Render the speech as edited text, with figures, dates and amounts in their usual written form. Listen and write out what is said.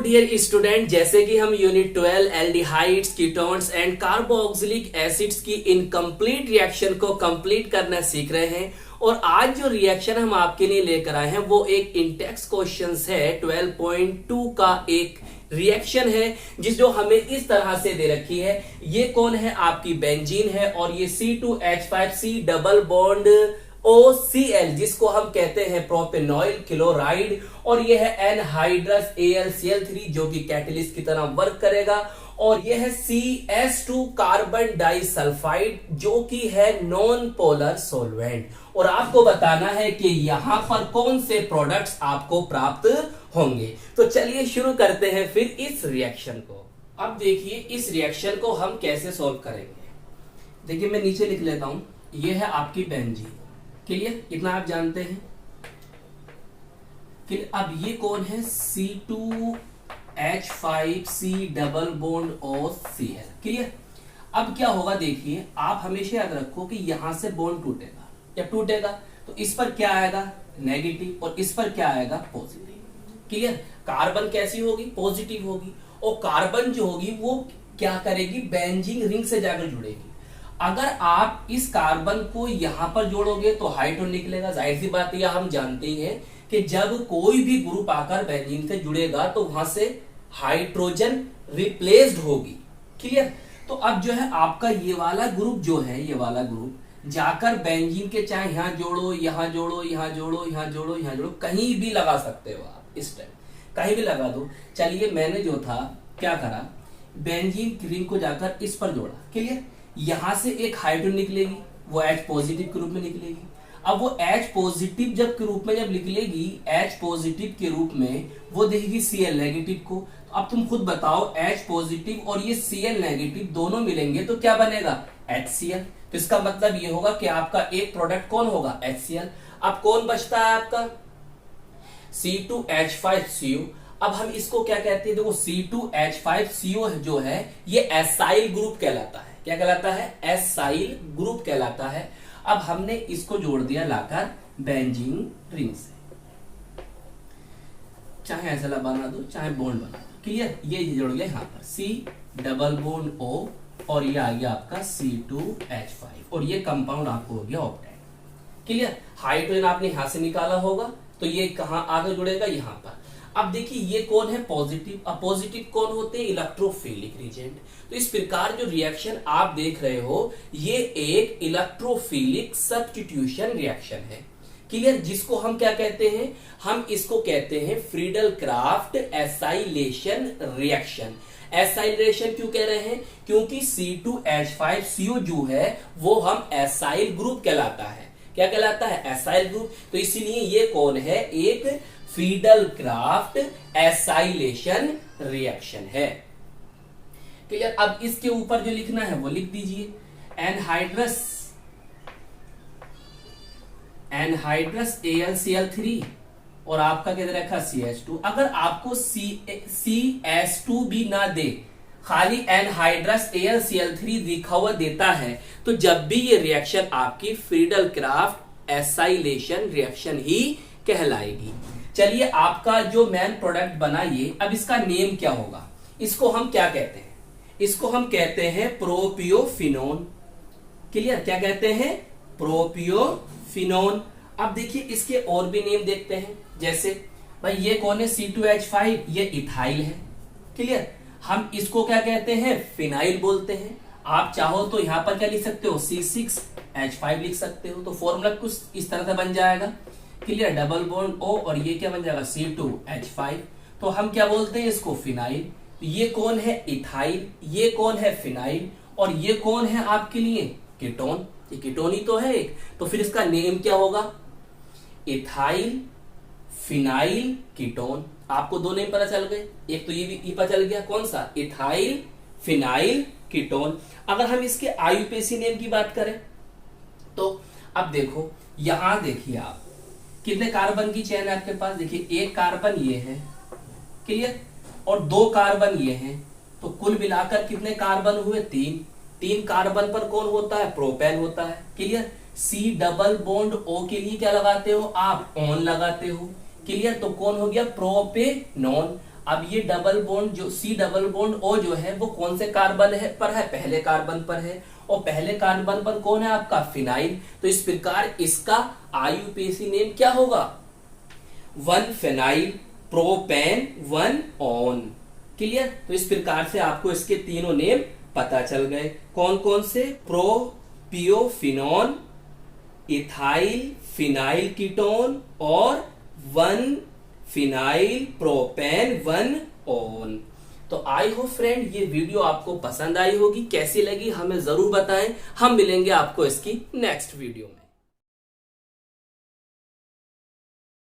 Dear student, जैसे कि हम unit 12 aldehydes, ketones and carboxylic acids की इनकम्प्लीट रिएक्शन को कंप्लीट करना सीख रहे हैं। और आज जो रिएक्शन हम आपके लिए लेकर आए हैं वो एक इंटेक्स क्वेश्चन है, 12.2 का एक रिएक्शन है जो हमें इस तरह से दे रखी है। ये कौन है? आपकी बेंजीन है और ये C2H5C डबल बॉन्ड OCl जिसको हम कहते हैं प्रोपेनॉइल क्लोराइड, और ये है एनहाइड्रस AlCl3 जो कि कैटलिस्ट की तरह वर्क करेगा, और ये है CS2 कार्बन डाइसल्फाइड जो कि है नॉन पोलर सॉल्वेंट। और आपको बताना है कि यहां पर कौन से प्रोडक्ट्स आपको प्राप्त होंगे। तो चलिए शुरू करते हैं फिर इस रिएक्शन को। अब देखिए इस रिएक्शन को हम कैसे सॉल्व करेंगे। देखिए मैं नीचे लिख लेता हूं, ये है आपकी बेंजीन, क्लियर, इतना आप जानते हैं। अब ये कौन है? C2H5C double bond OCl, clear. अब क्या होगा देखिए, आप हमेशा याद रखो कि यहां से बॉन्ड टूटेगा, जब टूटेगा तो इस पर क्या आएगा? नेगेटिव, और इस पर क्या आएगा? Positive, clear. कार्बन कैसी होगी? पॉजिटिव होगी, और कार्बन जो होगी वो क्या करेगी? बेंजीन रिंग से जाकर जुड़ेगी। अगर आप इस कार्बन को यहां पर जोड़ोगे तो हाइड्रोजन निकलेगा। जाहिर सी बात है, हम जानते ही हैं कि जब कोई भी ग्रुप आकर बेंजीन से जुड़ेगा तो वहां से हाइड्रोजन रिप्लेस्ड होगी, क्लियर। तो अब जो है आपका ये वाला ग्रुप जो है, ये वाला ग्रुप जाकर बेंजीन के चाहे यहां जोड़ो, यहां जोड़ो, यहां जोड़ो, यहां जोड़ो, यहां जोड़ो, कहीं भी लगा सकते हो आप। इस टाइम कहीं भी लगा दो। चलिए मैंने जो था क्या करा, बेंजीन रिंग को जाकर इस पर जोड़ा, क्लियर। यहां से एक हाइड्रोजन निकलेगी, वो H पॉजिटिव के रूप में निकलेगी। अब वो H पॉजिटिव जब के रूप में जब निकलेगी, H पॉजिटिव के रूप में वो देगी Cl नेगेटिव को। तो अब तुम खुद बताओ, H पॉजिटिव और ये Cl नेगेटिव दोनों मिलेंगे तो क्या बनेगा? HCl। तो इसका मतलब ये होगा कि आपका एक प्रोडक्ट कौन होगा? HCl। अब कौन बचता है आपका? C2H5CO। अब हम इसको क्या कहते हैं? देखो C2H5CO जो है ये एसाइल ग्रुप कहलाता है। क्या कहलाता है? एसाइल ग्रुप कहलाता है। अब हमने इसको जोड़ दिया लाकर बेंजीन रिंग से, चाहे ऐसा बना दो चाहे बॉन्ड बना दो, क्लियर। ये जोड़ गया यहाँ पर C डबल बॉन्ड O, और ये आ गया आपका C2H5, और ये कंपाउंड आपको हो गया ऑक्टेट, क्लियर। हाइड्रोजन आपने यहां से निकाला होगा तो ये कहां आगे जुड़ेगा? यहां पर। अब देखिए ये कौन है? पॉजिटिव। अब पॉजिटिव कौन होते हैं? Electrophilic reagent. तो इस प्रकार जो रिएक्शन आप देख रहे हो ये एक इलेक्ट्रोफिलिक सब्स्टिट्यूशन रिएक्शन है, क्लियर। जिसको हम क्या कहते हैं? हम इसको कहते हैं Friedel Crafts acylation reaction. Acylation क्यों कह रहे हैं? क्योंकि C2H5CO जो है वो हम एसाइल ग्रुप कहलाता है। क्या कहलाता है? Acyl group. तो इसीलिए ये कौन है? एक फ्रीडल क्राफ्ट एसाइलेशन रिएक्शन है, क्लियर। अब इसके ऊपर जो लिखना है वो लिख दीजिए, एनहाइड्रस AlCl3, और आपका क्या दे रखा? CS2। अगर आपको CS2 भी ना दे, खाली एनहाइड्रस AlCl3 लिखा हुआ देता है, तो जब भी ये रिएक्शन आपकी फ्रीडल क्राफ्ट एसाइलेशन रिएक्शन ही कहलाएगी। चलिए आपका जो मेन प्रोडक्ट बना ये, अब इसका नेम क्या होगा? इसको हम क्या कहते हैं? इसको हम कहते हैं प्रोपियोफिनोन, क्लियर। क्या कहते हैं? प्रोपियोफिनोन। अब देखिए इसके और भी नेम देखते हैं, जैसे भाई ये कौन है? C2H5, ये इथाइल है, क्लियर। हम इसको क्या कहते हैं? फिनाइल बोलते हैं। आप चाहो तो यहां पर क्या लिख सकते हो? C6H5 लिख सकते हो। तो फॉर्मूला कुछ इस तरह से बन जाएगा, क्लियर। डबल बॉन्ड O, और ये क्या बन जाएगा? C2H5। तो हम क्या बोलते हैं इसको? फिनाइल। ये कौन है? इथाइल। ये कौन है? फिनाइल। और ये कौन है आपके लिए? कीटोन। ये कीटोन ही तो है एक। तो फिर इसका नेम क्या होगा? Ethyl phenyl ketone. आपको दो नेम पता चल गए, एक तो ये भी पता चल गया, कौन सा? Ethyl phenyl ketone. अगर हम इसके आईयूपीएसी नेम की बात करें तो अब देखो, यहां देखिए आप कितने कार्बन की चेन है आपके पास? देखिए एक कार्बन ये है, क्लियर, और दो कार्बन ये हैं। तो कुल मिलाकर कितने कार्बन हुए? 3। 3 कार्बन पर कौन होता है? प्रोपेन होता है, clear. C double bond O के लिए क्या लगाते हो आप? ऑन लगाते हो, क्लियर। तो कौन हो गया? प्रोपेनॉन। अब ये डबल बॉन्ड जो सी डबल बॉन्ड ओ जो है वो कौन से कार्बन है पर है, पहले कार्बन पर है, और पहले कार्बन पर कौन है आपका फिनाइल। तो इस प्रकार इसका आईयूपीएसी नेम क्या होगा, 1 फिनाइल प्रोपेन 1 ऑन। क्लियर। तो इस प्रकार से आपको इसके तीनों नेम पता चल गए, कौन कौन से, प्रोपियोफिनॉन, इथाइल फिनाइल कीटोन और 1 फिनाइल प्रोपेन 1 ऑन। तो आई होप फ्रेंड ये वीडियो आपको पसंद आई होगी, कैसी लगी हमें जरूर बताएं। हम मिलेंगे आपको इसकी नेक्स्ट वीडियो में।